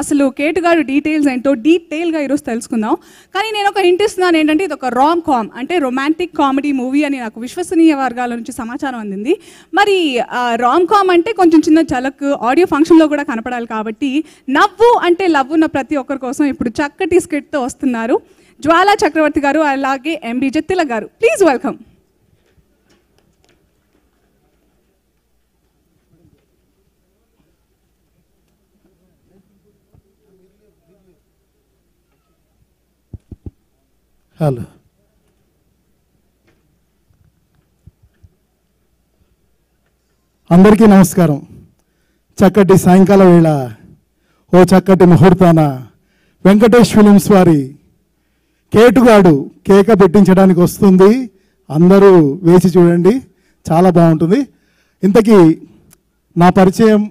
అసలు కేటుగాడు డీటెయిల్స్ ఏంటో డీటెయిల్గా ఈరోజు తెలుసుకుందాం. కానీ నేను ఒక హింట్ ఇస్తున్నాను ఏంటంటే ఇది ఒక రామ్ కామ్ అంటే రొమాంటిక్ కామెడీ మూవీ అని నాకు విశ్వసనీయ వర్గాల నుంచి సమాచారం అందింది. మరి రామ్ కామ్ అంటే కొంచెం చిన్న ఝలక్ ఆడియో ఫంక్షన్లో కూడా కనపడాలి కాబట్టి నవ్వు అంటే లవ్ ఉన్న ప్రతి ఒక్కరి కోసం ఇప్పుడు చక్కటి స్కిట్తో వస్తున్నారు జ్వాలా చక్రవర్తి గారు, అలాగే ఎంబీ జత్తిల గారు. Please welcome. హలో, అందరికీ నమస్కారం. చక్కటి సాయంకాల వేళ ఓ చక్కటి ముహూర్తాన వెంకటేష్ ఫిలిమ్స్ వారి కేటుగాడు కేక పెట్టించడానికి వస్తుంది. అందరూ వేచి చూడండి, చాలా బాగుంటుంది. ఇంతకీ నా పరిచయం,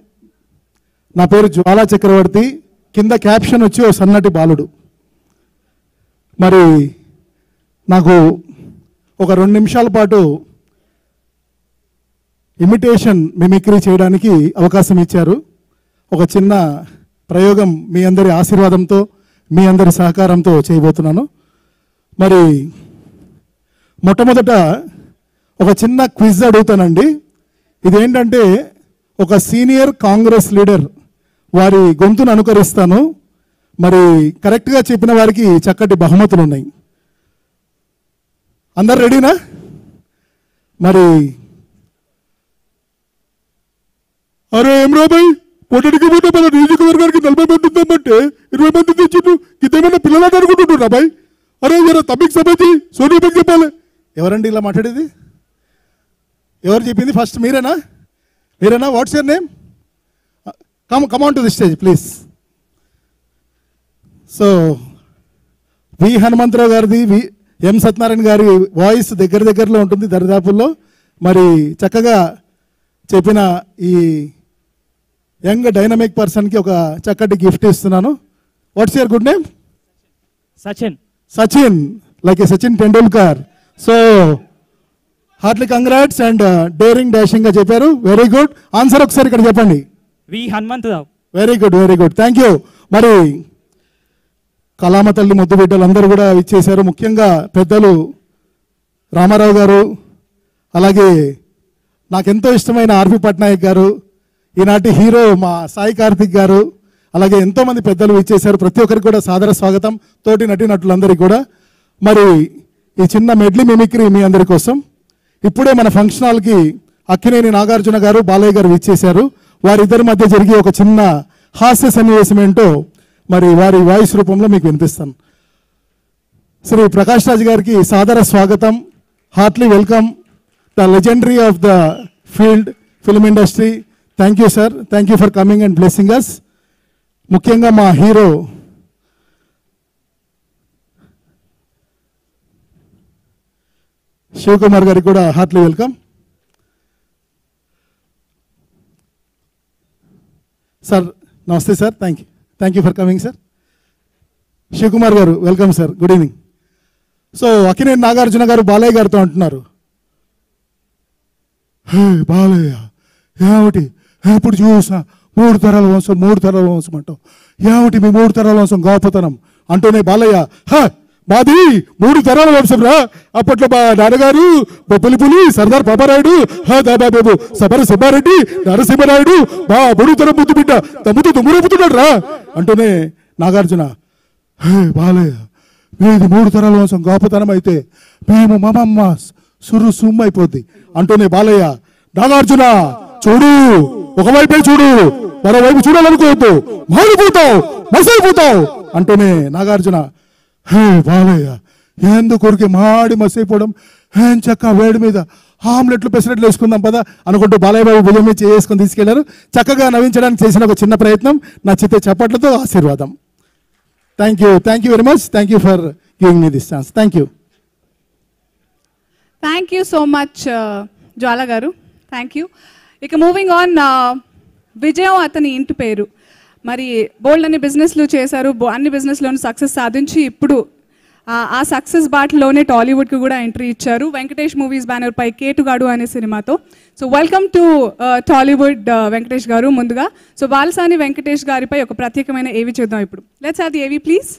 నా పేరు జ్వాలా చక్రవర్తి. కింద క్యాప్షన్ వచ్చి ఓ సన్నటి బాలుడు. మరి నాకు ఒక 2 నిమిషాల పాటు ఇమిటేషన్ మిమిక్రీ చేయడానికి అవకాశం ఇచ్చారు. ఒక చిన్న ప్రయోగం మీ అందరి ఆశీర్వాదంతో, మీ అందరి సహకారంతో చేయబోతున్నాను. మరి మొట్టమొదట ఒక చిన్న క్విజ్ అడుగుతానండి. ఇదేంటంటే ఒక సీనియర్ కాంగ్రెస్ లీడర్ వారి గొంతును అనుకరిస్తాను. మరి కరెక్ట్గా చెప్పిన వారికి చక్కటి బహుమతులు ఉన్నాయి. అందరు రెడీనా? మరి అరే ఏం రాబాయ్, పొట్టడికి పోతే మన నియోజకవర్గానికి 40 మంది ఉందామంటే 20 మంది తెచ్చిండు. ఇదేమన్నా పిల్లలని అనుకుంటుండ్రు రాబాయ్. అరే జర తమ్మికి సభకి సోనియాకి చెప్పాలి. ఎవరండి ఇలా మాట్లాడేది? ఎవరు చెప్పింది? ఫస్ట్ మీరేనా? What's your name? Come on to the stage please. So V Hanumantharao గారిది, ఎం సత్యనారాయణ గారి వాయిస్ దగ్గరలో ఉంటుంది, దరిదాపుల్లో. మరి చక్కగా చెప్పిన ఈ యంగ్ డైనమిక్ పర్సన్కి ఒక చక్కటి గిఫ్ట్ ఇస్తున్నాను. What's your good name? Sachin, like a Sachin Tendulkar. So heartily congrats and daring డాషింగ్గా చెప్పారు. Very good. ఆన్సర్ ఒకసారి ఇక్కడ చెప్పండి. V Hanumantharao. Very good, thank you. మరి కళామ తల్లి ముద్దు బిడ్డలు అందరూ కూడా ఇచ్చేశారు. ముఖ్యంగా పెద్దలు రామారావు గారు, అలాగే నాకెంతో ఇష్టమైన ఆర్పి పట్నాయక్ గారు, ఈనాటి హీరో మా సాయి కార్తిక్ గారు, అలాగే ఎంతోమంది పెద్దలు ఇచ్చేశారు. ప్రతి ఒక్కరికి కూడా సాదర స్వాగతం, తోటి నటీనటులందరికీ కూడా. మరి ఈ చిన్న మెడ్లీ మిమిక్రీ మీ అందరి కోసం. ఇప్పుడే మన ఫంక్షన్ హాల్కి అక్కినేని నాగార్జున గారు, బాలయ్య గారు ఇచ్చేశారు. వారిద్దరి మధ్య జరిగే ఒక చిన్న హాస్య సన్నివేశం ఏంటో మరి వారి వాయిస్ రూపంలో మీకు వినిపిస్తాను. శ్రీ ప్రకాష్ రాజ్ గారికి సాదర స్వాగతం, heartily welcome, the legendary of the field film industry. Thank you sir, thank you for coming and blessing us. ముఖ్యంగా మా హీరో శివకుమార్ గారికి కూడా హార్ట్లీ వెల్కమ్. సార్ నమస్తే sir, thank you for coming sir. Shivakumar గారు welcome sir, good evening. So Akkineni Nagarjuna గారు బాలయ్య గారితో అంటున్నారు, హే బాలయ్య ఏమిటి ఎప్పుడు చూసా 3 తరాల వంశం అంటావు, ఏమిటి మీ 3 తరాల వంశం గొప్పతనం అంటూనే బాలయ్య, మాది 3 తరాల వంశం రా. అప్పట్లో మా నాన్నగారు బొబ్బలిపులి, సర్దార్ పాపారాయుడు, దాబాబు సబర సుబ్బారెడ్డి, నరసింహనాయుడు, మా 3 తరం ముద్దు బిడ్డ తమ్ముతో తుమ్మురేపుతున్నాడు రా అంటూనే నాగార్జున, హే బాలయ్య మీది 3 తరాల వంశం గొప్పతనం అయితే మేము మమమ్మ సుమ్మ అయిపోద్ది అంటూనే బాలయ్య, నాగార్జున చూడు, ఒకవైపే చూడు, మరోవైపు చూడాలనుకోవద్దు, మాడిపోతావు, మసైపోతావు అంటూనే నాగార్జున, హే బాలయ్య ఎందుకొరికి మాడి మసైపోవడం, ఏం చక్క వేడి మీద ఆమ్లెట్లు పెసరెట్లు వేసుకుందాం పదా అనుకుంటూ బాలయ్య బాబు భుజం మీద చేసుకుని తీసుకెళ్లారు. చక్కగా నవ్వించడానికి చేసిన ఒక చిన్న ప్రయత్నం, నా చిత్త చప్పట్లతో ఆశీర్వాదం. Thank you very much, thank you for giving me this chance. Thank you so much Jwala గారు, థ్యాంక్ యూ. ఇక మూవింగ్ ఆన్, విజయం అతని ఇంటి పేరు. మరి బోల్డ్ అన్ని బిజినెస్లు చేశారు, అన్ని బిజినెస్లోనూ సక్సెస్ సాధించి ఇప్పుడు ఆ సక్సెస్ బాటలోనే టాలీవుడ్కి కూడా ఎంట్రీ ఇచ్చారు వెంకటేష్ మూవీస్ బ్యానర్ పై కేటుగాడు అనే సినిమాతో. So welcome to Tollywood Venkatesh గారు. ముందుగా సో బాలసాని వెంకటేష్ గారిపై ఒక ప్రత్యేకమైన ఏవి చూద్దాం ఇప్పుడు. లెట్స్ హ్యావ్ ది ఏవి ప్లీజ్.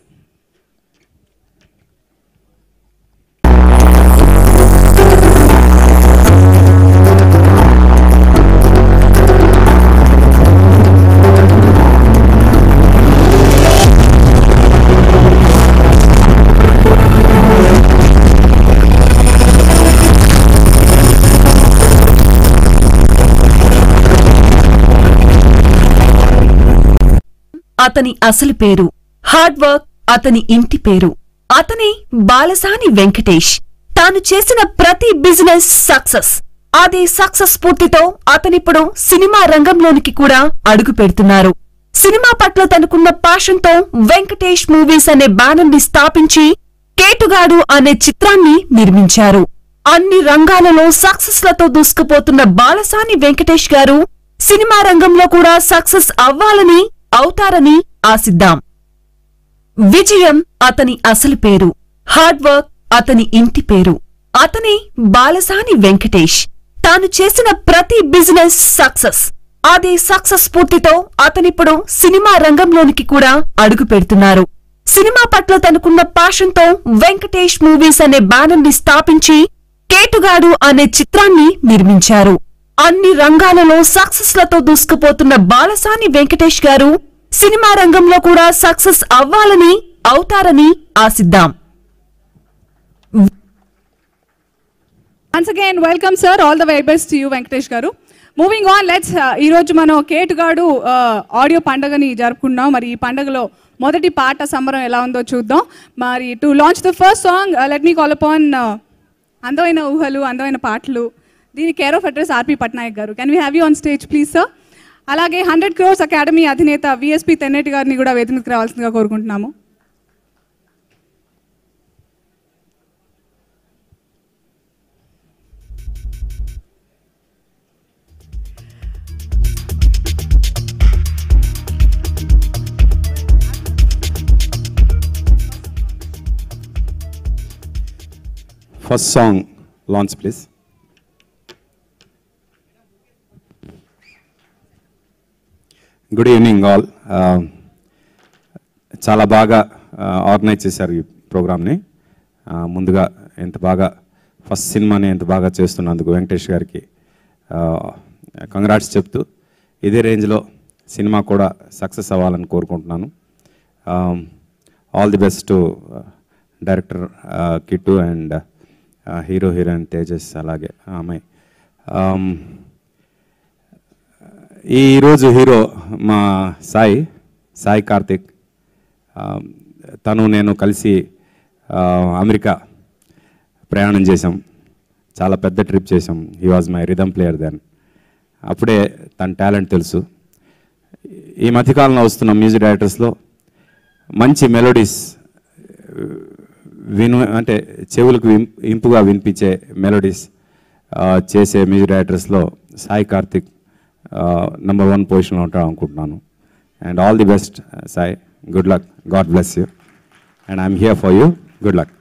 అతని అసలు పేరు, హార్డ్ వర్క్ అతని ఇంటి పేరు. అతనే బాలసాని వెంకటేష్. తాను చేసిన ప్రతి బిజినెస్ సక్సెస్. అదే సక్సెస్ స్ఫూర్తితో అతనిప్పుడు సినిమా రంగంలోనికి కూడా అడుగు పెడుతున్నారు. సినిమా పట్ల తనకున్న ప్యాషన్తో వెంకటేష్ మూవీస్ అనే బ్యానర్ ని స్థాపించి కేటుగాడు అనే చిత్రాన్ని నిర్మించారు. అన్ని రంగాలలో సక్సెస్లతో దూసుకుపోతున్న బాలసాని వెంకటేష్ గారు సినిమా రంగంలో కూడా సక్సెస్ అవ్వాలని అవుతారని ఆశిద్దాం. విజయం అతని అసలు పేరు, హార్డ్ వర్క్ అతని ఇంటి పేరు. అతనే బాలసాని వెంకటేష్. తాను చేసిన ప్రతి బిజినెస్ సక్సెస్. అదే సక్సెస్ స్ఫూర్తితో అతనిప్పుడు సినిమా రంగంలోనికి కూడా అడుగు పెడుతున్నారు. సినిమా పట్ల తనకున్న ప్యాషన్తో వెంకటేష్ మూవీస్ అనే బ్యానర్ ని స్థాపించి కేటుగాడు అనే చిత్రాన్ని నిర్మించారు. అన్ని రంగాలలో సక్సెస్లతో దూసుకుపోతున్న బాలసాని వెంకటేష్ గారు సినిమా రంగంలో కూడా సక్సెస్ అవ్వాలని అవుతారని ఆశిద్దాం. Once again, welcome sir. All the very best to you, Venkatesh garu. Moving on, let's ఈ రోజు మనం కేటుగాడు ఆడియో పండుగని జరుపుకున్నాం. మరి ఈ పండుగలో మొదటి పాట సంబరం ఎలా ఉందో చూద్దాం. మరి to launch the first song let me call upon అందమైన ఊహలు అందమైన పాటలు, దీని కేర్ ఆఫ్ అడ్రస్ ఆర్పి పట్నాయక్ గారు. Can we have you on stage please sir. అలాగే 100 crores అకాడమీ అధినేత విఎస్పి తెన్నేటి గారిని కూడా వేదికకు రావాల్సిందిగా కోరుకుంటున్నాము. First song launch please. Good evening all. చాలా బాగా ఆర్గనైజ్ చేశారు ఈ ప్రోగ్రామ్ని. ముందుగా ఎంత బాగా ఫస్ట్ సినిమాని ఎంత బాగా చేస్తున్నందుకు వెంకటేష్ గారికి కంగ్రాట్స్ చెప్తూ ఇదే రేంజ్లో సినిమా కూడా సక్సెస్ అవ్వాలని కోరుకుంటున్నాను. All the best to director Kittu and hero heroine Tejas, అలాగే అమ్మాయి. ఈరోజు హీరో మా సాయి కార్తిక్. తను నేను కలిసి అమెరికా ప్రయాణం చేసాం. చాలా పెద్ద ట్రిప్ చేసాం. He was my rhythm player then. అప్పుడే తన టాలెంట్ తెలుసు. ఈ మధ్యకాలంలో వస్తున్న మ్యూజిక్ డైరెక్టర్స్లో మంచి మెలోడీస్ అంటే చెవులకు ఇంపుగా వినిపించే మెలోడీస్ చేసే మ్యూజిక్ డైరెక్టర్స్లో సాయి కార్తిక్ నంబర్ 1 పొజిషన్లో ఉంటాడు అనుకుంటున్నాను. And all the best Sai. Good luck. God bless you and I'm here for you. Good luck.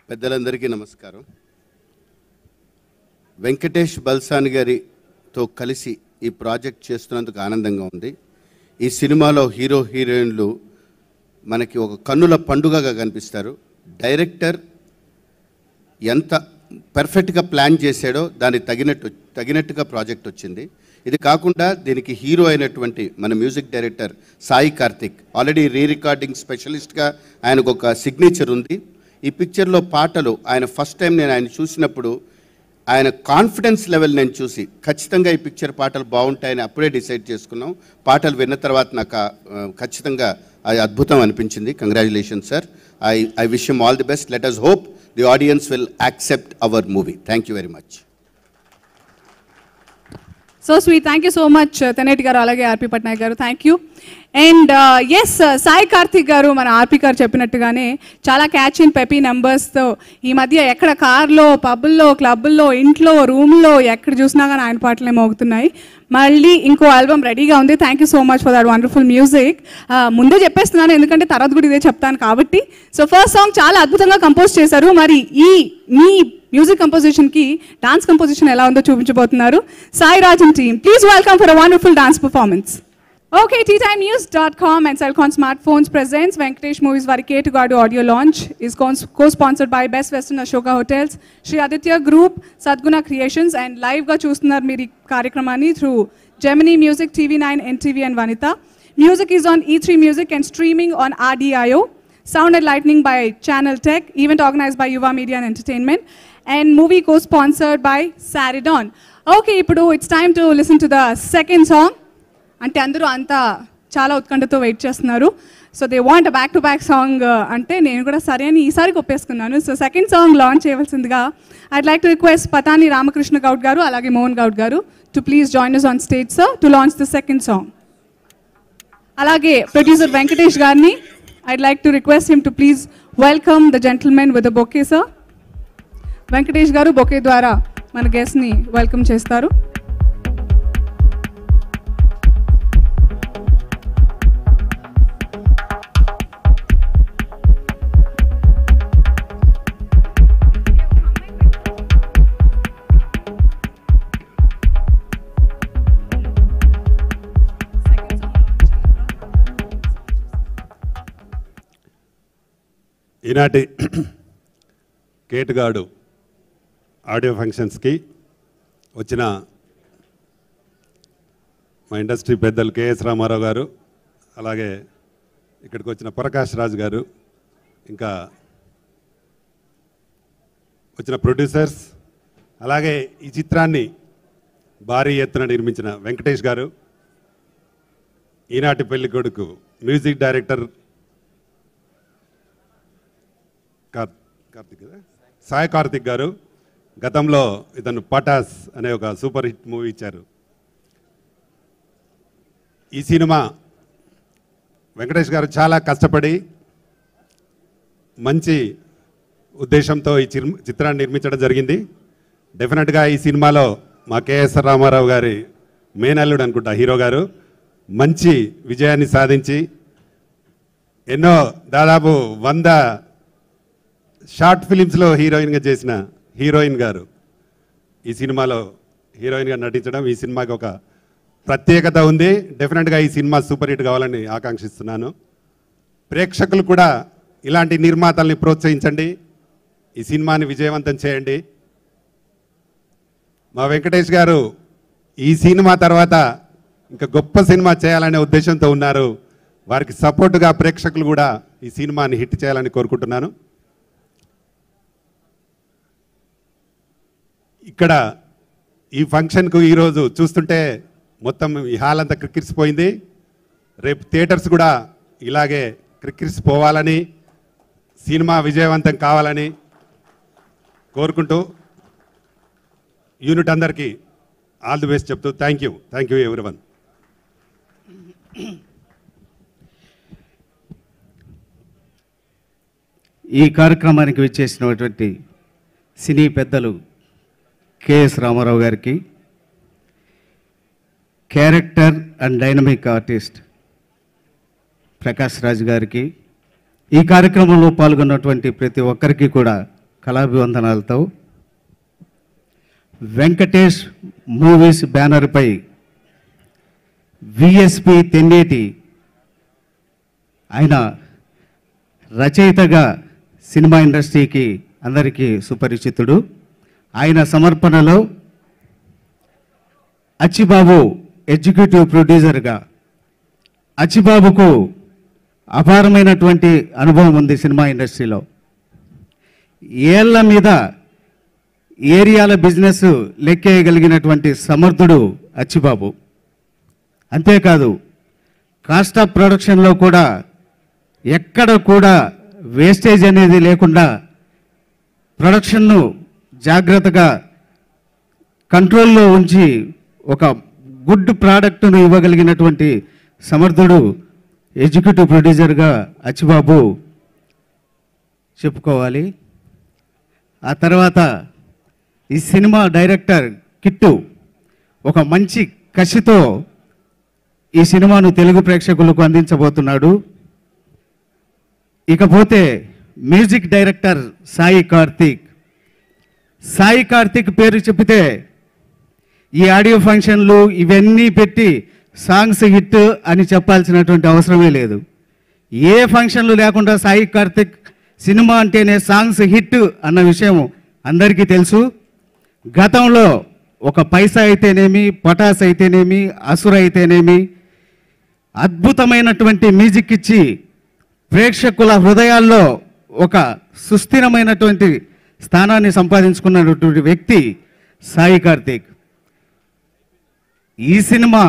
పెద్దలందరికీ నమస్కారం. వెంకటేష్ బల్సాని గారితో కలిసి ఈ ప్రాజెక్ట్ చేస్తున్నందుకు ఆనందంగా ఉంది. ఈ సినిమాలో హీరో హీరోయిన్లు మనకి ఒక కన్నుల పండుగగా కనిపిస్తారు. డైరెక్టర్ ఎంత పర్ఫెక్ట్గా ప్లాన్ చేశాడో దానికి తగినట్టుగా ప్రాజెక్ట్ వచ్చింది. ఇది కాకుండా దీనికి హీరో అయినటువంటి మన music director Sai Karthik already recording స్పెషలిస్ట్గా ఆయనకు ఒక సిగ్నేచర్ ఉంది. ఈ పిక్చర్లో పాటలు ఆయన ఫస్ట్ టైం నేను ఆయన చూసినప్పుడు ఆయన కాన్ఫిడెన్స్ లెవెల్ నేను చూసి ఖచ్చితంగా ఈ పిక్చర్ పాటలు బాగుంటాయని అప్పుడే డిసైడ్ చేసుకున్నాం. పాటలు విన్న తర్వాత నాకు ఖచ్చితంగా అది అద్భుతం అనిపించింది. Congratulations sir. I wish him all the best. Let us hope the audience will accept our movie. Thank you very much. So sweet. Thank you so much Teneti గారు, అలాగే ఆర్పి పట్నాయక్ గారు. Thank you. And yes, Sai Karthik గారు మన ఆర్పి గారు చెప్పినట్టుగానే చాలా catch and Peppy నెంబర్స్తో ఈ మధ్య ఎక్కడ కార్లో, పబ్బుల్లో, క్లబ్బుల్లో, ఇంట్లో, రూమ్లో ఎక్కడ చూసినా కానీ ఆయన పాటలే మోగుతున్నాయి. మళ్ళీ ఇంకో ఆల్బమ్ రెడీగా ఉంది. Thank you so much for that wonderful music. ముందే చెప్పేస్తున్నాను ఎందుకంటే తర్వాత కూడా ఇదే చెప్తాను కాబట్టి. సో ఫస్ట్ సాంగ్ చాలా అద్భుతంగా కంపోజ్ చేశారు. మరి మీ మ్యూజిక్ కంపోజిషన్కి డాన్స్ కంపోజిషన్ ఎలా ఉందో చూపించబోతున్నారు Sai Rajan team. Please welcome for a wonderful dance performance. Okay, teatimenews.com and Cellcon Smartphones presents Venkatesh Movies vari Ketugadu audio launch is co-sponsored by Best Western Ashoka Hotels, Shri Aditya Group, Sadguna Creations, and live ga chustunar meer karyakramaani through Gemini Music, TV9, NTV and Vanita. Music is on E3 Music and streaming on RDIO. Sound and Lightning by Channel Tech, event organized by Yuva Media and Entertainment, and movie co-sponsored by Saridon. Okay, ఇప్పుడు it's time to listen to the second song. అంటే అందరూ అంతా చాలా ఉత్కంఠతో wait చేస్తున్నారు. So they want back to back song అంటే నేను కూడా సరే అని ఈసారి ఒప్పేసుకున్నాను. సో సెకండ్ సాంగ్ లాంచ్ చేయవలసిందిగా I'd like to request Patani Ramakrishna Goud గారు అలాగే మోహన్ గౌడ్ గారు to please join us on stage sir to launch the second song. అలాగే ప్రొడ్యూసర్ వెంకటేష్ గారిని I'd like to request him to please welcome the gentlemen with the bouquet sir. Venkatesh గారు bouquet ద్వారా మన గెస్ట్ని welcome చేస్తారు. ఈనాటి కేటుగాడు ఆడియో ఫంక్షన్స్కి వచ్చిన మా ఇండస్ట్రీ పెద్దలు కేఎస్ రామారావు గారు, అలాగే ఇక్కడికి వచ్చిన ప్రకాష్ రాజ్ గారు, ఇంకా వచ్చిన ప్రొడ్యూసర్స్, అలాగే ఈ చిత్రాన్ని భారీ ఎత్తున నిర్మించిన వెంకటేష్ గారు, ఈనాటి పెళ్లి కొడుకు మ్యూజిక్ డైరెక్టర్ సాయి కార్తిక్ గారు, గతంలో ఇతను పటాస్ అనే ఒక సూపర్ హిట్ మూవీ ఇచ్చారు. ఈ సినిమా వెంకటేష్ గారు చాలా కష్టపడి మంచి ఉద్దేశంతో ఈ చిత్రాన్ని నిర్మించడం జరిగింది. డెఫినెట్గా ఈ సినిమాలో మా కేఎస్ రామారావు గారి మేనల్లుడు అనుకుంటా హీరో గారు మంచి విజయాన్ని సాధించి ఎన్నో దాదాపు 100 షార్ట్ ఫిలిమ్స్లో హీరోయిన్గా చేసిన హీరోయిన్ గారు ఈ సినిమాలో హీరోయిన్గా నటించడం ఈ సినిమాకి ఒక ప్రత్యేకత ఉంది. డెఫినెట్గా ఈ సినిమా సూపర్ హిట్ కావాలని ఆకాంక్షిస్తున్నాను. ప్రేక్షకులు కూడా ఇలాంటి నిర్మాతల్ని ప్రోత్సహించండి, ఈ సినిమాని విజయవంతం చేయండి. మా వెంకటేష్ గారు ఈ సినిమా తర్వాత ఇంకా గొప్ప సినిమా చేయాలనే ఉద్దేశంతో ఉన్నారు. వారికి సపోర్టుగా ప్రేక్షకులు కూడా ఈ సినిమాని హిట్ చేయాలని కోరుకుంటున్నాను. ఇక్కడ ఈ ఫంక్షన్కు ఈరోజు చూస్తుంటే మొత్తం ఈ హాల్ అంతా క్రిక్కిరిసిపోయింది. రేపు థియేటర్స్ కూడా ఇలాగే క్రిక్కిరిసిపోవాలని, సినిమా విజయవంతం కావాలని కోరుకుంటూ యూనిట్ అందరికీ ఆల్ ది బెస్ట్ చెప్తూ థ్యాంక్ యూ ఎవ్రీవన్. ఈ కార్యక్రమానికి విచ్చేసినటువంటి సినీ పెద్దలు కేఎస్ రామారావు గారికి, character and dynamic artist Prakash Raj గారికి, ఈ కార్యక్రమంలో పాల్గొన్నటువంటి ప్రతి ఒక్కరికి కూడా కళాభివందనాలతో వెంకటేష్ మూవీస్ బ్యానర్పై విఎస్పి తెన్నేటి ఆయన రచయితగా సినిమా ఇండస్ట్రీకి అందరికీ సుపరిచితుడు. ఆయన సమర్పణలో అచ్చిబాబు ఎగ్జిక్యూటివ్ ప్రొడ్యూసర్గా, అచ్చిబాబుకు అపారమైనటువంటి అనుభవం ఉంది సినిమా ఇండస్ట్రీలో. ఏళ్ల మీద ఏరియాల బిజినెస్ లెక్కేయగలిగినటువంటి సమర్థుడు అచ్చిబాబు. అంతేకాదు కాస్ట్ ఆఫ్ ప్రొడక్షన్లో కూడా ఎక్కడ కూడా వేస్టేజ్ అనేది లేకుండా ప్రొడక్షన్ను జాగ్రత్తగా కంట్రోల్లో ఉంచి ఒక గుడ్ ప్రోడక్ట్ను ఇవ్వగలిగినటువంటి సమర్థుడు ఎగ్జిక్యూటివ్ ప్రొడ్యూసర్గా అచ్చిబాబు చెప్పుకోవాలి. ఆ తర్వాత ఈ సినిమా డైరెక్టర్ కిట్టు ఒక మంచి కసితో ఈ సినిమాను తెలుగు ప్రేక్షకులకు అందించబోతున్నాడు. ఇకపోతే మ్యూజిక్ డైరెక్టర్ సాయి కార్తిక్. సాయి కార్తిక్ పేరు చెప్తే ఈ ఆడియో ఫంక్షన్లు ఇవన్నీ పెట్టి సాంగ్స్ హిట్ అని చెప్పాల్సినటువంటి అవసరమే లేదు. ఏ ఫంక్షన్లు లేకుండా సాయి కార్తిక్ సినిమా అంటేనే సాంగ్స్ హిట్ అన్న విషయం అందరికీ తెలుసు. గతంలో ఒక పైసా అయితేనేమి, పటాస్ అయితేనేమి, అసుర అయితేనేమి అద్భుతమైనటువంటి మ్యూజిక్ ఇచ్చి ప్రేక్షకుల హృదయాల్లో ఒక సుస్థిరమైనటువంటి స్థానాన్ని సంపాదించుకున్నటువంటి వ్యక్తి సాయి కార్తిక్. ఈ సినిమా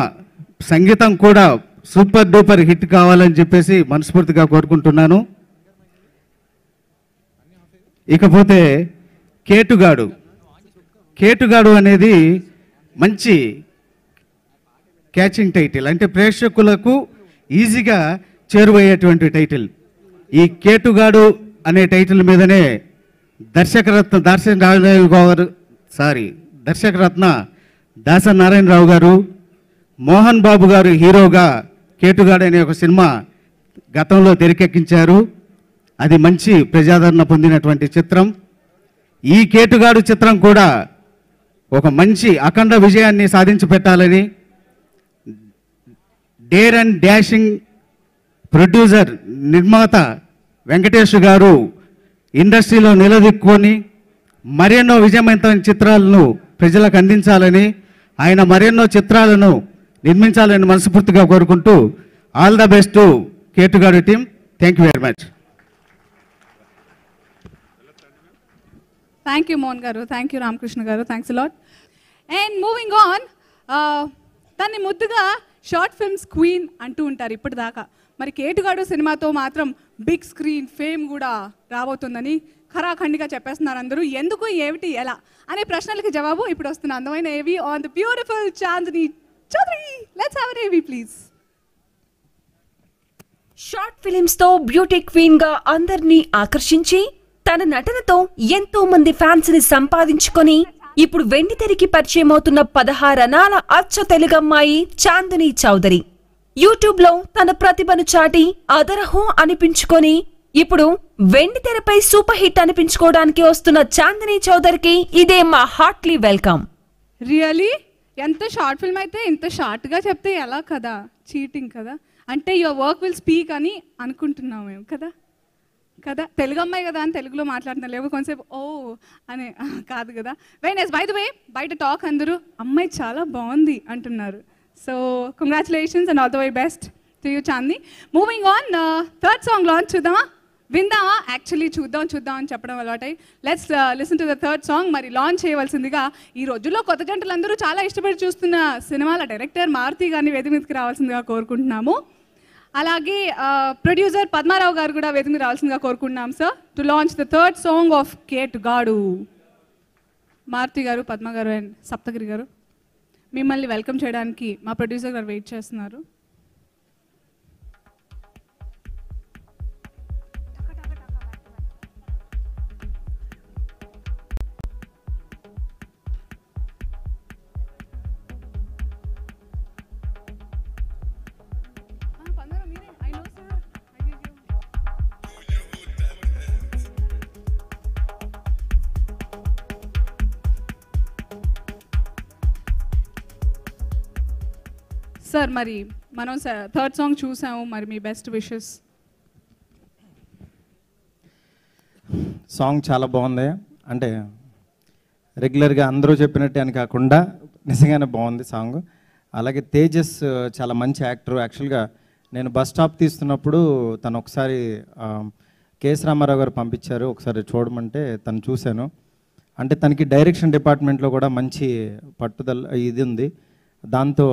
సంగీతం కూడా సూపర్ డూపర్ హిట్ కావాలని చెప్పేసి మనస్ఫూర్తిగా కోరుకుంటున్నాను. ఇకపోతే కేటుగాడు. కేటుగాడు అనేది మంచి క్యాచింగ్ టైటిల్, అంటే ప్రేక్షకులకు ఈజీగా చేరువయ్యేటువంటి టైటిల్. ఈ కేటుగాడు అనే టైటిల్ మీదనే దర్శకరత్న దాసరి నారాయణరావు గారు, మోహన్ బాబు గారు హీరోగా కేటుగాడు అనే ఒక సినిమా గతంలో తెరకెక్కించారు. అది మంచి ప్రజాదరణ పొందినటువంటి చిత్రం. ఈ కేటుగాడు చిత్రం కూడా ఒక మంచి అఖండ విజయాన్ని సాధించి పెట్టాలని డేర్ అండ్ డాషింగ్ ప్రొడ్యూసర్ నిర్మాత వెంకటేష్ గారు ఇండస్ట్రీలో నిలదొక్కుని మరెన్నో విజయవంతమైన చిత్రాలను ప్రజలకు అందించాలని, ఆయన మరెన్నో చిత్రాలను నిర్మించాలని మనస్ఫూర్తిగా కోరుకుంటూ all the best to Ketugadu team. Thank you very much. Thank you Mohan గారు, థ్యాంక్ యూ రామకృష్ణ గారు, thanks lot. And moving on, దాన్ని ముద్దుగా షార్ట్ ఫిల్మ్స్ క్వీన్ అంటూ ఉంటారు ఇప్పటిదాకా. మరి కేటుగాడు సినిమాతో మాత్రం బిగ్ స్క్రీన్ ఫేమ్ కూడా రాబోతుందని ఖరాఖండిగా చెప్పేస్తున్నారు అందరూ. ఎందుకు, ఏమిటి, ఎలా అనే ప్రశ్నలకి జవాబు ఇప్పుడు వస్తున్న అందమైన AV on the beautiful Chandini Chowdary. Let's have an AV please. Short films తో బ్యూటీ క్వీన్ గా అందరినీ ఆకర్షించి తన నటనతో ఎంతో మంది ఫ్యాన్స్ ని సంపాదించుకొని ఇప్పుడు వెండితెరకి పరిచయం అవుతున్న 16 అనాల అచ్చ తెలుగమ్మాయి చాందిని చౌదరి. యూట్యూబ్ లో తన ప్రతిభను చాటి అదరహో అనిపించుకొని ఇప్పుడు వెండితెరపై సూపర్ హిట్ అనిపించుకోవడానికి వస్తున్న చాందిని చౌదరికి ఇదే మా హార్ట్లీ వెల్కమ్. రియలీ ఎంత షార్ట్ ఫిల్మ్ అయితే ఇంత షార్ట్గా చెప్తే ఎలా కదా, చీటింగ్ కదా. అంటే యువర్ వర్క్ విల్ స్పీక్ అని అనుకుంటున్నాం మేము కదా కదా. తెలుగు అమ్మాయి కదా అని తెలుగులో మాట్లాడుతున్నా, లేవు కొంచెంసేపు ఓ అని కాదు కదా. Very nice. By the way బయట టాక్ అందరూ అమ్మాయి చాలా బాగుంది అంటున్నారు. So congratulations and all the way best to you Chandini. Moving on, third song launch చూద్దామా, విందామా? యాక్చువల్లీ చూద్దాం అని చెప్పడం అలవాటై let's listen to the third song. మరి లాంచ్ చేయవలసిందిగా ఈ రోజుల్లో కొత్త జంటలందరూ చాలా ఇష్టపడి చూస్తున్న సినిమాల డైరెక్టర్ మారుతి గారిని వేదిక మీదకి రావాల్సిందిగా కోరుకుంటున్నాము. అలాగే ప్రొడ్యూసర్ పద్మారావు గారు కూడా వేదిక మీద రావాల్సిందిగా కోరుకుంటున్నాం sir, to launch the third song of Ketugadu. Maruti గారు, పద్మ గారు అండ్ సప్తగిరి గారు మిమ్మల్ని వెల్కమ్ చేయడానికి మా ప్రొడ్యూసర్ గారు వెయిట్ చేస్తున్నారు. సార్ మరి మనం థర్డ్ సాంగ్ చూసాము, మరి మీ బెస్ట్ విషెస్. సాంగ్ చాలా బాగుంది. అంటే రెగ్యులర్గా అందరూ చెప్పినట్టు అని కాకుండా నిజంగానే బాగుంది సాంగ్. అలాగే తేజస్ చాలా మంచి యాక్టర్. యాక్చువల్గా నేను బస్ స్టాప్ తీస్తున్నప్పుడు తను ఒకసారి కేఎస్ రామారావు గారు పంపించారు, ఒకసారి చూడమంటే తను చూశాను. అంటే తనకి డైరెక్షన్ డిపార్ట్మెంట్లో కూడా మంచి పట్టుదల ఇది ఉంది. దాంతో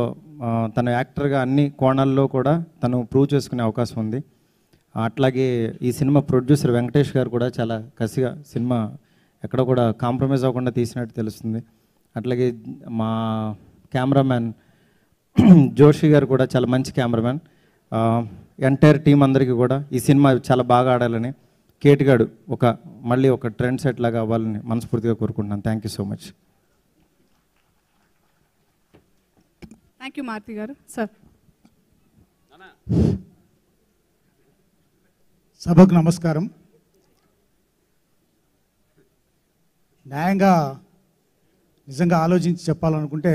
తను యాక్టర్గా అన్ని కోణాల్లో కూడా తను ప్రూవ్ చేసుకునే అవకాశం ఉంది. అట్లాగే ఈ సినిమా ప్రొడ్యూసర్ వెంకటేష్ గారు కూడా చాలా కసిగా సినిమా ఎక్కడ కూడా కాంప్రమైజ్ అవ్వకుండా తీసినట్టు తెలుస్తుంది. అట్లాగే మా కెమెరామ్యాన్ జోషి గారు కూడా చాలా మంచి కెమెరామెన్. ఎంటైర్ టీం అందరికీ కూడా ఈ సినిమా చాలా బాగా ఆడాలని, కేటుగాడు మళ్ళీ ఒక ట్రెండ్ సెట్ లాగా అవ్వాలని మనస్ఫూర్తిగా కోరుకుంటున్నాను. Thank you so much. Thank you Maruthi గారు. సార్ సభకు నమస్కారం. న్యాయంగా నిజంగా ఆలోచించి చెప్పాలనుకుంటే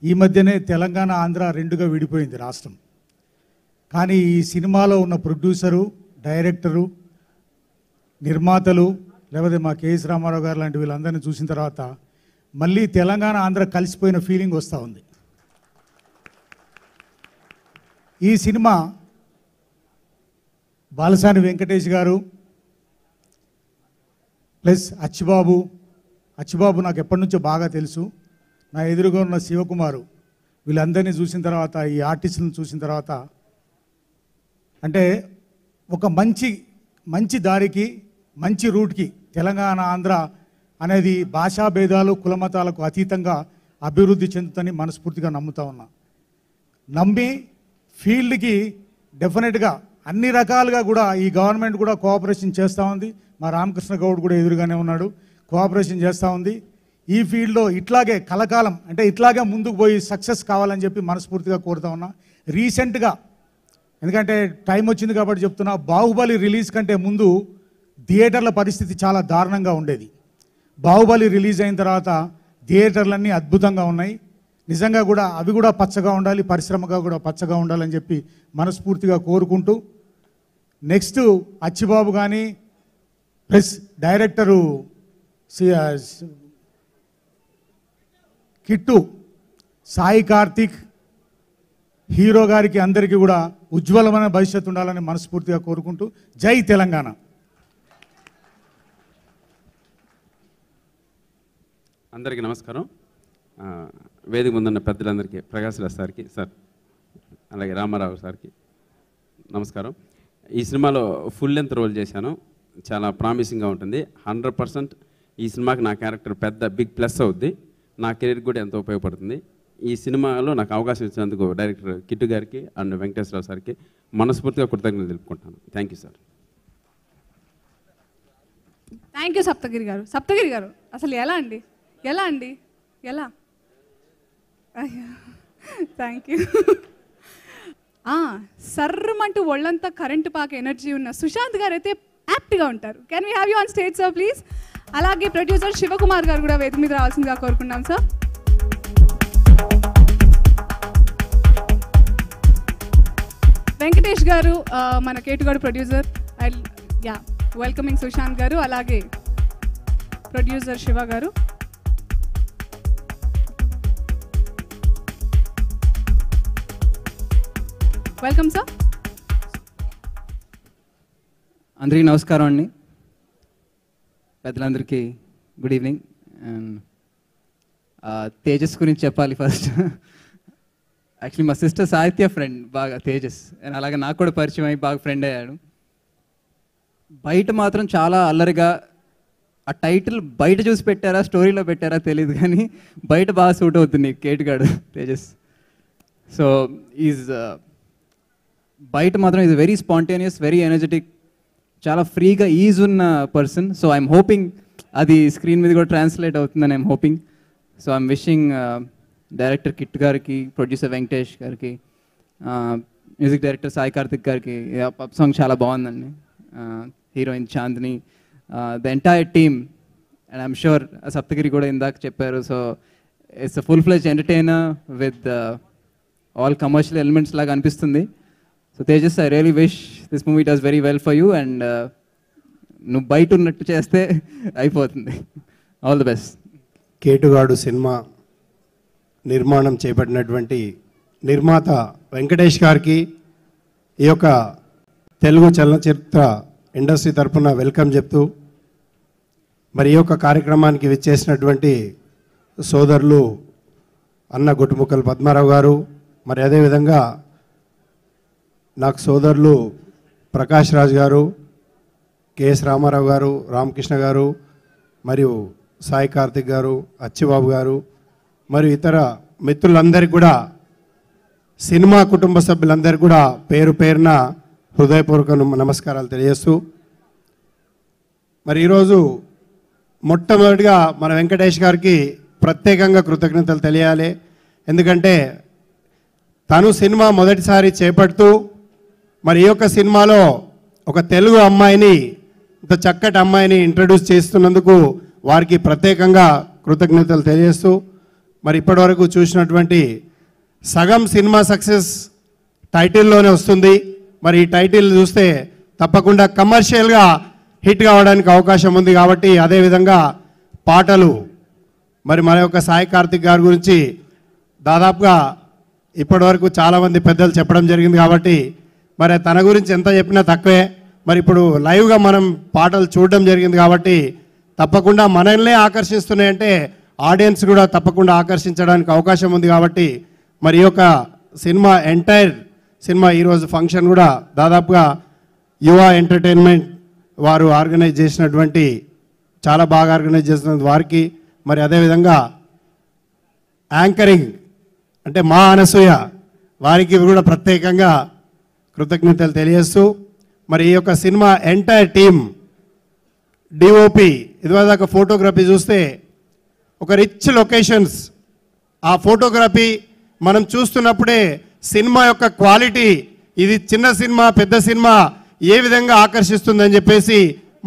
ఈ మధ్యనే తెలంగాణ ఆంధ్ర రెండుగా విడిపోయింది రాష్ట్రం. కానీ ఈ సినిమాలో ఉన్న ప్రొడ్యూసరు, డైరెక్టరు, నిర్మాతలు, లేకపోతే మా కేఎస్ రామారావు గారు లాంటి వీళ్ళందరినీ చూసిన తర్వాత మళ్ళీ తెలంగాణ ఆంధ్ర కలిసిపోయిన ఫీలింగ్ వస్తూ ఉంది. ఈ సినిమా బాలసాని వెంకటేష్ గారు ప్లస్ అచ్చిబాబు నాకు ఎప్పటి నుంచో బాగా తెలుసు. నా ఎదురుగా ఉన్న శివకుమారు, వీళ్ళందరినీ చూసిన తర్వాత, ఈ ఆర్టిస్టులను చూసిన తర్వాత అంటే ఒక మంచి దారికి, మంచి రూట్కి తెలంగాణ ఆంధ్ర అనేది భాషా భేదాలు, కులమతాలకు అతీతంగా అభివృద్ధి చెందుతుందని మనస్ఫూర్తిగా నమ్ముతా ఉన్నా. నమ్మి ఫీల్డ్కి డెఫినెట్గా అన్ని రకాలుగా కూడా ఈ గవర్నమెంట్ కూడా కోఆపరేషన్ చేస్తూ ఉంది. మా రామకృష్ణ గౌడ్ కూడా ఎదురుగానే ఉన్నాడు, కోఆపరేషన్ చేస్తూ ఉంది. ఈ ఫీల్డ్లో ఇట్లాగే కలకాలం అంటే ఇట్లాగే ముందుకు పోయి సక్సెస్ కావాలని చెప్పి మనస్ఫూర్తిగా కోరుతా ఉన్నా. రీసెంట్గా ఎందుకంటే టైం వచ్చింది కాబట్టి చెప్తున్నా, బాహుబలి రిలీజ్ కంటే ముందు థియేటర్ల పరిస్థితి చాలా దారుణంగా ఉండేది. బాహుబలి రిలీజ్ అయిన తర్వాత థియేటర్లన్నీ అద్భుతంగా ఉన్నాయి. నిజంగా కూడా అవి కూడా పచ్చగా ఉండాలి, పరిశ్రమగా కూడా పచ్చగా ఉండాలని చెప్పి మనస్ఫూర్తిగా కోరుకుంటూ, నెక్స్ట్ అచ్చిబాబు కానీ plus director Kittu, Sai Karthik, hero గారికి అందరికీ కూడా ఉజ్వలమైన భవిష్యత్తు ఉండాలని మనస్ఫూర్తిగా కోరుకుంటూ, జై తెలంగాణ. అందరికీ నమస్కారం. వేదిక ముందున్న పెద్దలందరికీ, ప్రకాష్ రాజ్ సార్కి, సార్ అలాగే రామారావు సార్కి నమస్కారం. ఈ సినిమాలో ఫుల్ లెంత్ రోల్ చేశాను, చాలా ప్రామిసింగ్గా ఉంటుంది. 100% ఈ సినిమాకి నా క్యారెక్టర్ పెద్ద బిగ్ ప్లస్ అవుద్ది, నా కెరీర్కి కూడా ఎంతో ఉపయోగపడుతుంది. ఈ సినిమాలో నాకు అవకాశం ఇచ్చినందుకు డైరెక్టర్ కిట్టు గారికి అండ్ వెంకటేశ్వరరావు సార్కి మనస్ఫూర్తిగా కృతజ్ఞతలు తెలుపుకుంటాను. Thank you sir. Thank you Saptagiri గారు. సప్తగిరి గారు అసలు ఎలా అండి ఎలా థ్యాంక్ యూ. సర్రమంటూ ఒళ్ళంతా కరెంటు పాక ఎనర్జీ ఉన్న సుశాంత్ గారు అయితే యాప్ట్గా ఉంటారు. Can we have you on stage sir please. అలాగే ప్రొడ్యూసర్ శివకుమార్ గారు కూడా వేదిక మీద రావాల్సిందిగా కోరుకున్నాం సార్. వెంకటేష్ గారు మన కేటుగాడు ప్రొడ్యూసర్, వెల్కమింగ్ సుశాంత్ గారు, అలాగే ప్రొడ్యూసర్ శివ గారు. Welcome sir. అందరికీ నమస్కారం అండి, పెద్దలందరికీ గుడ్ ఈవినింగ్. అండ్ తేజస్ గురించి చెప్పాలి ఫస్ట్. యాక్చువల్లీ మా సిస్టర్ సాహిత్య ఫ్రెండ్ బాగా తేజస్, అండ్ అలాగే నాకు కూడా పరిచయం అయ్యి బాగా ఫ్రెండ్ అయ్యాడు. బయట మాత్రం చాలా అల్లరిగా, ఆ టైటిల్ బయట చూసి పెట్టారా స్టోరీలో పెట్టారా తెలియదు కానీ బయట బాగా సూట్ అవుతుంది కేటుగాడు తేజస్. సో బయట మాత్రం is very spontaneous, very energetic, చాలా ఫ్రీగా ఈజ్ ఉన్న పర్సన్. సో ఐఎమ్ హోపింగ్ అది స్క్రీన్ మీద కూడా ట్రాన్స్లేట్ అవుతుందని I'm hoping. So I'm wishing director kit గారికి, ప్రొడ్యూసర్ వెంకటేష్ గారికి, మ్యూజిక్ డైరెక్టర్ సాయి కార్తిక్ గారికి. పప్ సాంగ్ చాలా బాగుందండి, heroine Chandini, the entire team. And I'm sure Saptagiri కూడా ఇందాక చెప్పారు. So it's a full fledged entertainer with all commercial elements లాగా అనిపిస్తుంది. So Tejas, I really wish this movie does very well for you. And నువ్వు బయట ఉన్నట్టు చేస్తే అయిపోతుంది. All the best. కేటుగాడు సినిమా నిర్మాణం చేపట్టినటువంటి నిర్మాత వెంకటేష్ గారికి ఈ యొక్క తెలుగు చలనచిత్ర ఇండస్ట్రీ తరఫున వెల్కమ్ చెప్తూ, మరి ఈ యొక్క కార్యక్రమానికి విచ్చేసినటువంటి సోదరులు అన్న గుట్టుముక్కల పద్మారావు గారు, మరి అదేవిధంగా నాకు సోదరులు ప్రకాష్ రాజ్ గారు, కేఎస్ రామారావు గారు, రామకృష్ణ గారు, మరియు సాయి కార్తిక్ గారు, అచ్చిబాబు గారు, మరియు ఇతర మిత్రులందరికీ కూడా సినిమా కుటుంబ సభ్యులందరూ కూడా పేరు పేరున హృదయపూర్వక నమస్కారాలు తెలియజేస్తూ మరి ఈరోజు మొట్టమొదటిగా మన వెంకటేష్ గారికి ప్రత్యేకంగా కృతజ్ఞతలు తెలియాలి. ఎందుకంటే తను సినిమా మొదటిసారి చేపడుతూ మరి ఈ యొక్క సినిమాలో ఒక తెలుగు అమ్మాయిని, ఇంత చక్కటి అమ్మాయిని ఇంట్రడ్యూస్ చేస్తున్నందుకు వారికి ప్రత్యేకంగా కృతజ్ఞతలు తెలియజేస్తూ మరి ఇప్పటివరకు చూసినటువంటి సగం సినిమా సక్సెస్ టైటిల్లోనే వస్తుంది. మరి ఈ టైటిల్ చూస్తే తప్పకుండా కమర్షియల్గా హిట్ కావడానికి అవకాశం ఉంది. కాబట్టి అదేవిధంగా పాటలు మరి మన యొక్క సాయి కార్తిక్ గారి గురించి దాదాపుగా ఇప్పటివరకు చాలామంది పెద్దలు చెప్పడం జరిగింది. కాబట్టి మరి తన గురించి ఎంత చెప్పినా తక్కువే. మరి ఇప్పుడు లైవ్గా మనం పాటలు చూడడం జరిగింది కాబట్టి తప్పకుండా మనల్నే ఆకర్షిస్తున్నాయంటే ఆడియన్స్ కూడా తప్పకుండా ఆకర్షించడానికి అవకాశం ఉంది. కాబట్టి మరి ఈ యొక్క సినిమా ఎంటైర్ సినిమా ఈరోజు ఫంక్షన్ కూడా దాదాపుగా యువ ఎంటర్టైన్మెంట్ వారు ఆర్గనైజ్ చేసినటువంటి, చాలా బాగా ఆర్గనైజ్ చేసిన వారికి, మరి అదేవిధంగా యాంకరింగ్ అంటే మా అనసూయ వారికి కూడా ప్రత్యేకంగా కృతజ్ఞతలు తెలియజేస్తూ మరి ఈ యొక్క సినిమా ఎంటైర్ టీమ్, డిఓపి, ఇదివరదాకా ఫోటోగ్రఫీ చూస్తే ఒక రిచ్ లొకేషన్స్, ఆ ఫోటోగ్రఫీ మనం చూస్తున్నప్పుడే సినిమా యొక్క క్వాలిటీ, ఇది చిన్న సినిమా పెద్ద సినిమా ఏ విధంగా ఆకర్షిస్తుందని చెప్పేసి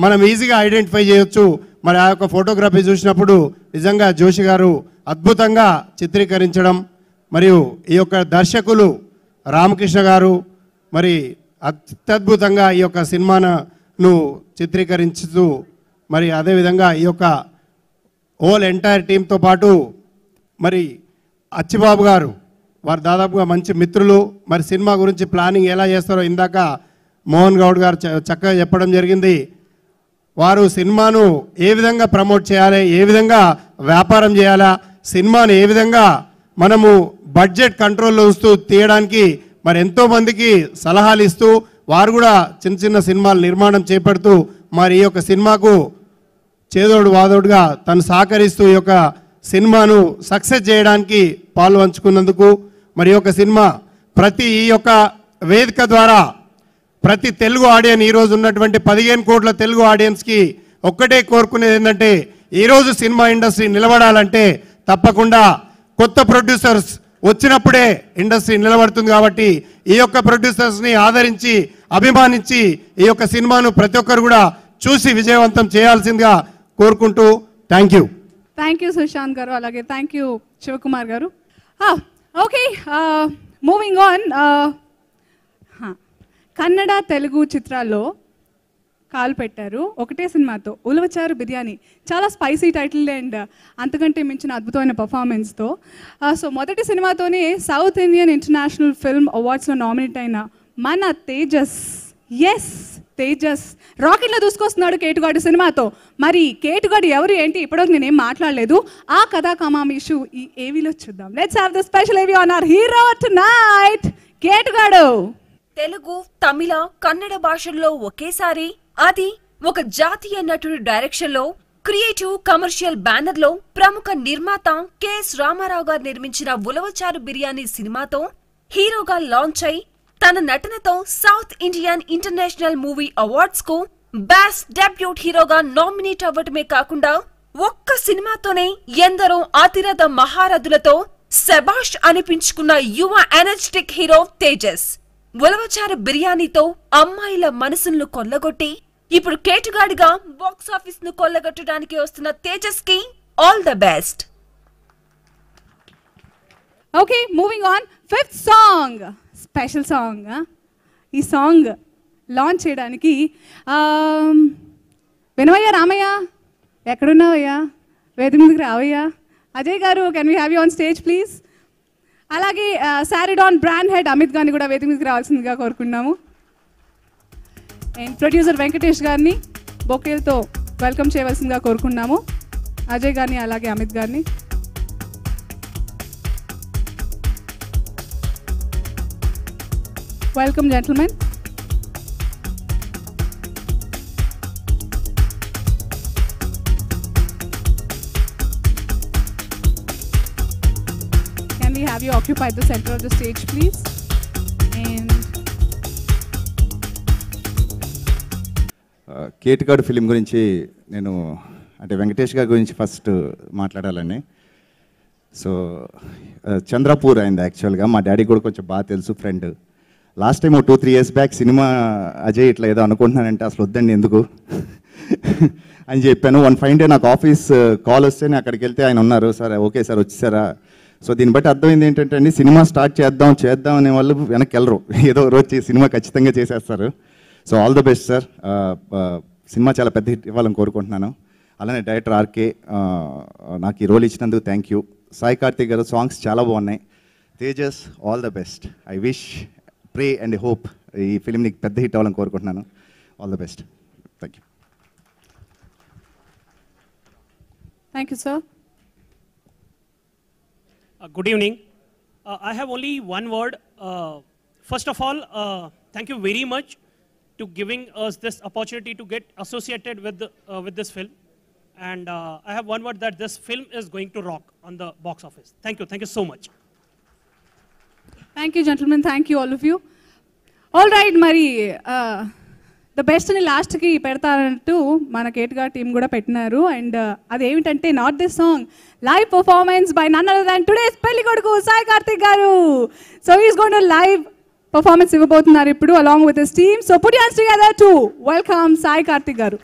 మనం ఈజీగా ఐడెంటిఫై చేయొచ్చు. మరి ఆ యొక్క ఫోటోగ్రఫీ చూసినప్పుడు నిజంగా జోషి గారు అద్భుతంగా చిత్రీకరించడం, మరియు ఈ యొక్క దర్శకులు రామకృష్ణ గారు మరి అత్యద్భుతంగా ఈ యొక్క సినిమాను చిత్రీకరించుతూ మరి అదేవిధంగా ఈ యొక్క హోల్ ఎంటైర్ టీంతో పాటు మరి అచ్చిబాబు గారు, వారు దాదాపుగా మంచి మిత్రులు. మరి సినిమా గురించి ప్లానింగ్ ఎలా చేస్తారో ఇందాక మోహన్ గౌడ్ గారు చక్కగా చెప్పడం జరిగింది. వారు సినిమాను ఏ విధంగా ప్రమోట్ చేయాలి, ఏ విధంగా వ్యాపారం చేయాలా, సినిమాను ఏ విధంగా మనము బడ్జెట్ కంట్రోల్లో ఉంటూ తీయడానికి మరి ఎంతోమందికి సలహాలు ఇస్తూ వారు కూడా చిన్న చిన్న సినిమాలు నిర్మాణం చేపడుతూ మరి ఈ యొక్క సినిమాకు చేదోడు వాదోడుగా తను సహకరిస్తూ ఈ యొక్క సినిమాను సక్సెస్ చేయడానికి పాలు పంచుకున్నందుకు మరి యొక్క సినిమా ఈ యొక్క వేదిక ద్వారా ప్రతి తెలుగు ఆడియన్స్, ఈరోజు ఉన్నటువంటి 15 కోట్ల తెలుగు ఆడియన్స్కి ఒక్కటే కోరుకునేది ఏంటంటే ఈరోజు సినిమా ఇండస్ట్రీ నిలబడాలంటే తప్పకుండా కొత్త ప్రొడ్యూసర్స్ వచ్చినప్పుడే ఇండస్ట్రీ నిలబడుతుంది. కాబట్టి ఈ యొక్క ప్రొడ్యూసర్స్ని ఆదరించి అభిమానించి ఈ యొక్క సినిమాను ప్రతి ఒక్కరు కూడా చూసి విజయవంతం చేయాల్సిందిగా కోరుకుంటూ thank you. Thank you Sushanth గారు, అలాగే థ్యాంక్ యూ శివకుమార్ గారు. Okay, moving on. Kannada Telugu చిత్రాల్లో కాలు పెట్టారు ఒకటే సినిమాతో, ఉలవచారు బిర్యానీ. చాలా స్పైసీ టైటిల్ అండ్ అంతకంటే మించిన అద్భుతమైన పర్ఫార్మెన్స్తో. సో మొదటి సినిమాతోనే సౌత్ ఇండియన్ ఇంటర్నేషనల్ ఫిల్మ్ అవార్డ్స్లో నామినేట్ అయిన మన తేజస్, ఎస్ తేజస్ రాకెట్లో దూసుకొస్తున్నాడు కేటుగాడు సినిమాతో. మరి కేటుగాడు ఎవరు ఏంటి ఇప్పటివరకు నేనేం మాట్లాడలేదు. ఆ కథా కమామీషు ఈ ఏవీలో చూద్దాం. Let's have the special AV on our hero tonight, Ketugadu. Telugu, Tamil, Kannada భాషల్లో ఒకేసారి, అది ఒక జాతీయ నటుడి డైరెక్షన్ లో, క్రియేటివ్ కమర్షియల్ బ్యానర్ లో ప్రముఖ నిర్మాత కెఎస్ రామారావు గారు నిర్మించిన ఉలవచారు బిర్యానీ సినిమాతో హీరోగా లాంచ్ అయి తన నటనతో south Indian international movie awards కు బెస్ట్ డెబ్యూట్ హీరోగా నామినేట్ అవ్వటమే కాకుండా ఒక్క సినిమాతోనే ఎందరో అతిరథ మహారథులతో శబాష్ అనిపించుకున్న యువ ఎనర్జెటిక్ హీరో తేజస్. ఉలవచారు బిర్యానీతో అమ్మాయిల మనసులను కొల్లగొట్టి ఇప్పుడు కేటుగాడిగా బాక్స్ ఆఫీస్ ను కొల్లగొట్టడానికి వస్తున్న తేజస్ కి all the best. Okay, moving on. 5th song, special song. ఈ సాంగ్ లాంచ్ చేయడానికి వినవయ్యా, రామయ్య ఎక్కడున్నావయ్యా, వేదిక మీదకి రావయ్యా. అజయ్ గారు, can we have you on stage please. అలాగే సారిడాన్ బ్రాండ్ హెడ్ అమిత్ గారిని కూడా వేదిక మీదకి రావాల్సిందిగా కోరుకున్నాము. అండ్ ప్రొడ్యూసర్ వెంకటేష్ గారిని బొకేలతో వెల్కమ్ చేయవలసిందిగా కోరుకున్నాము. అజయ్ గారిని అలాగే అమిత్ గారిని. Welcome gentlemen. Can we have you occupy the center of the stage, please? Ketugadu film గురించి నేను అంటే వెంకటేష్ గారి గురించి ఫస్ట్ మాట్లాడాలని. సో చంద్రపూర్ అయింది యాక్చువల్గా. మా డాడీ కూడా కొంచెం బాగా తెలుసు, friend. Last time 2-3 years back cinema Ajay ఇట్లా ఏదో అనుకుంటున్నానంటే అసలు వద్దండి ఎందుకు అని చెప్పాను. వన్ ఫైన్ డే నాకు ఆఫీస్ కాల్ వస్తే నేను అక్కడికి వెళ్తే ఆయన ఉన్నారు. సార్ ఓకే సార్ వచ్చేసారా. సో దీన్ని బట్టి అర్థమైంది ఏంటంటే అండి, సినిమా స్టార్ట్ చేద్దాం అనే వాళ్ళు వెనక్కి వెళ్ళరు, ఏదో రోజు సినిమా ఖచ్చితంగా చేసేస్తారు. So all the best sir. Cinema చాలా పెద్ద హిట్ ఇవ్వాలని కోరుకుంటున్నాను. అలానే డైరెక్టర్ ఆర్కే నాకు ఈ రోల్ ఇచ్చినందుకు థ్యాంక్ యూ. సాయి కార్తిక్ గారు సాంగ్స్ చాలా బాగున్నాయి. Tejas all the best. I wish, pray and hope ఈ ఫిలిం నీకు పెద్ద హిట్ అవ్వాలని కోరుకుంటున్నాను. All the best. Thank you. Thank you sir. Good evening. I have only one word. First of all, thank you very much to giving us this opportunity to get associated with this film. And I have one word, that this film is going to rock on the box office. Thank you so much. Thank you, gentlemen. Thank you, all of you. All right, Mari. The బెస్ట్ని లాస్ట్కి పెడతారంటూ మన కేట్గా team కూడా పెట్టినారు. And అదేమిటంటే not this song, live performance by none other than today's పెళ్లి కొడుకు సాయి కార్తిక్ గారు. So is going to live performance ఇవ్వబోతున్నారు ఇప్పుడు along with his team. So put your hands together to welcome Sai Karthik గారు.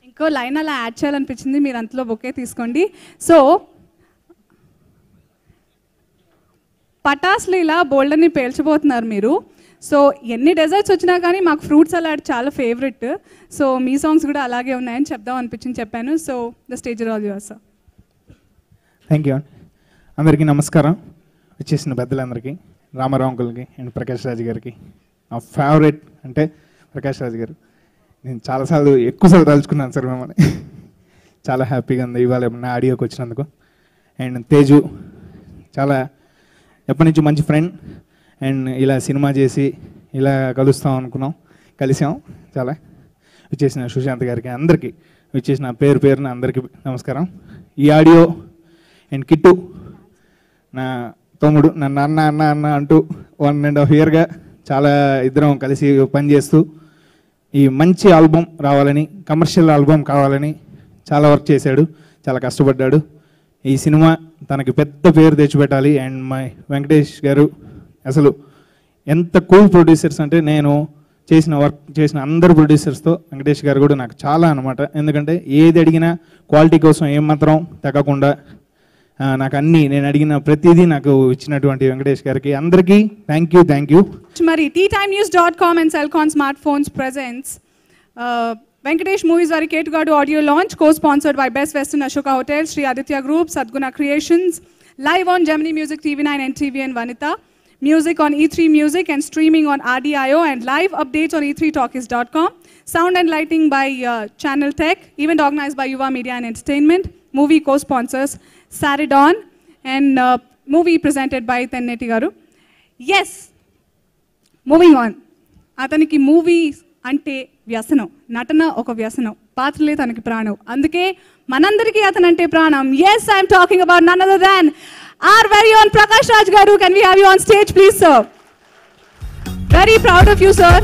ఇంకో లైన్ అలా యాడ్ చేయాలనిపించింది, మీరు అంతలో బొకే తీసుకోండి. సో పటాస్లు ఇలా బోల్డర్ని పేల్చబోతున్నారు మీరు. సో ఎన్ని డెజర్ట్స్ వచ్చినా కానీ మాకు ఫ్రూట్ సలాడ్ చాలా ఫేవరెట్. సో మీ సాంగ్స్ కూడా అలాగే ఉన్నాయని చెప్దాం అనిపించింది చెప్పాను. So the stage all yours sir. Thank you. అందరికీ నమస్కారం. వచ్చేసిన పెద్దలందరికీ, రామారావు అంకుల్కి అండ్ ప్రకాష్ రాజ్ గారికి. నా ఫేవరెట్ అంటే ప్రకాష్ రాజ్ గారు. నేను చాలాసార్లు ఎక్కువసార్లు తలుచుకున్నాను సార్ మిమ్మల్ని. చాలా హ్యాపీగా ఉంది ఇవాళ నా ఆడియోకి వచ్చినందుకు. అండ్ తేజు చాలా ఎప్పటి నుంచి మంచి ఫ్రెండ్. అండ్ ఇలా సినిమా చేసి ఇలా కలుస్తాం అనుకున్నాం, కలిసాం. చాలా వచ్చేసిన సుశాంత్ గారికి, అందరికీ వచ్చేసిన పేరున అందరికీ నమస్కారం. ఈ ఆడియో అండ్ కిట్టు నా తమ్ముడు, నన్ను అన్న అంటూ 1.5 yearగా చాలా ఇద్దరం కలిసి పనిచేస్తూ ఈ మంచి ఆల్బమ్ రావాలని, కమర్షియల్ ఆల్బమ్ కావాలని చాలా వర్క్ చేశాడు, చాలా కష్టపడ్డాడు. ఈ సినిమా తనకి పెద్ద పేరు తెచ్చిపెట్టాలి. అండ్ మై వెంకటేష్ గారు అసలు ఎంత కూల్ ప్రొడ్యూసర్స్ అంటే, నేను వర్క్ చేసిన అందరు ప్రొడ్యూసర్స్తో వెంకటేష్ గారు కూడా నాకు చాలా అనమాట. ఎందుకంటే ఏది అడిగినా క్వాలిటీ కోసం ఏమాత్రం తగ్గకుండా నాకు అన్నీ, నేను అడిగిన ప్రతిదీ నాకు ఇచ్చినటువంటి వెంకటేష్ గారికి అందరికీ థ్యాంక్ యూ. మరి TTimenews.com and Cellcon Smartphones presents Venkatesh Movies వారి Ketugadu audio launch, co-sponsored by Best Western Ashoka Hotel, Sri Aditya Group, Sadguna Creations, live on Gemini Music, TV9, NTV and Vanita. Music on E3 Music and streaming on RDIO, and live updates on e3talkies.com. Sound and lighting by Channel Tech, event organized by Yuva Media and Entertainment. Movie co-sponsors Saridon, and movie presented by Tenneti Garu. Yes, moving on. అతనికి movie అంటే వ్యసనం, నటన ఒక వ్యసనం, పాత్రలే తనకి ప్రాణం. అందుకే మనందరికీ అతనంటే ప్రాణం. Yes, I'm talking about none other than our very own Prakash Raj garu. Can we have you on stage please sir? Very proud of you sir.